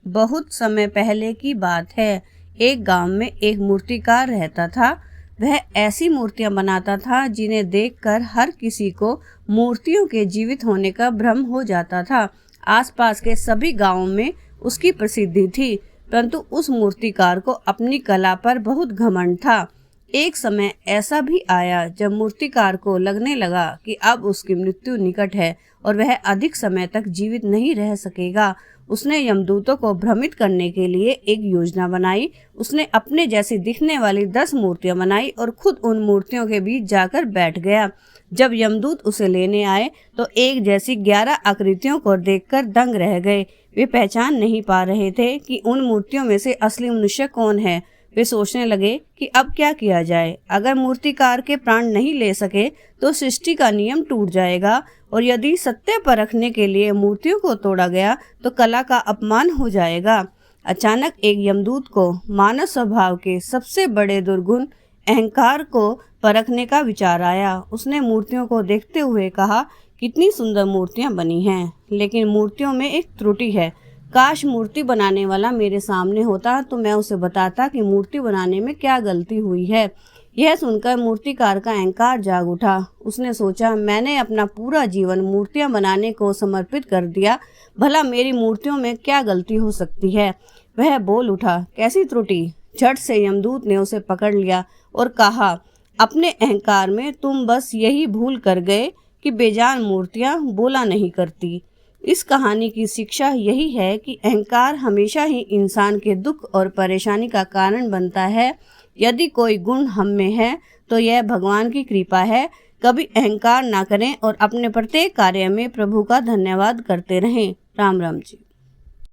बहुत समय पहले की बात है। एक गांव में एक मूर्तिकार रहता था। वह ऐसी मूर्तियां बनाता था जिन्हें देखकर हर किसी को मूर्तियों के जीवित होने का भ्रम हो जाता था। आसपास के सभी गांवों में उसकी प्रसिद्धि थी, परंतु उस मूर्तिकार को अपनी कला पर बहुत घमंड था। एक समय ऐसा भी आया जब मूर्तिकार को लगने लगा कि अब उसकी मृत्यु निकट है और वह अधिक समय तक जीवित नहीं रह सकेगा। उसने यमदूतों को भ्रमित करने के लिए एक योजना बनाई। उसने अपने जैसी दिखने वाली 10 मूर्तियां बनाई और खुद उन मूर्तियों के बीच जाकर बैठ गया। जब यमदूत उसे लेने आए तो एक जैसी 11 आकृतियों को देखकर दंग रह गए। वे पहचान नहीं पा रहे थे कि उन मूर्तियों में से असली मनुष्य कौन है। वे सोचने लगे कि अब क्या किया जाए। अगर मूर्तिकार के प्राण नहीं ले सके तो सृष्टि का नियम टूट जाएगा, और यदि सत्य परखने के लिए मूर्तियों को तोड़ा गया तो कला का अपमान हो जाएगा। अचानक एक यमदूत को मानव स्वभाव के सबसे बड़े दुर्गुण अहंकार को परखने का विचार आया। उसने मूर्तियों को देखते हुए कहा, कितनी सुंदर मूर्तियां बनी हैं, लेकिन मूर्तियों में एक त्रुटि है। काश मूर्ति बनाने वाला मेरे सामने होता तो मैं उसे बताता कि मूर्ति बनाने में क्या गलती हुई है। यह सुनकर मूर्तिकार का अहंकार जाग उठा। उसने सोचा, मैंने अपना पूरा जीवन मूर्तियां बनाने को समर्पित कर दिया, भला मेरी मूर्तियों में क्या गलती हो सकती है। वह बोल उठा, कैसी त्रुटि। झट से यमदूत ने उसे पकड़ लिया और कहा, अपने अहंकार में तुम बस यही भूल कर गए कि बेजान मूर्तियां बोला नहीं करती। इस कहानी की शिक्षा यही है कि अहंकार हमेशा ही इंसान के दुख और परेशानी का कारण बनता है। यदि कोई गुण हम में है तो यह भगवान की कृपा है। कभी अहंकार ना करें और अपने प्रत्येक कार्य में प्रभु का धन्यवाद करते रहें। राम राम जी।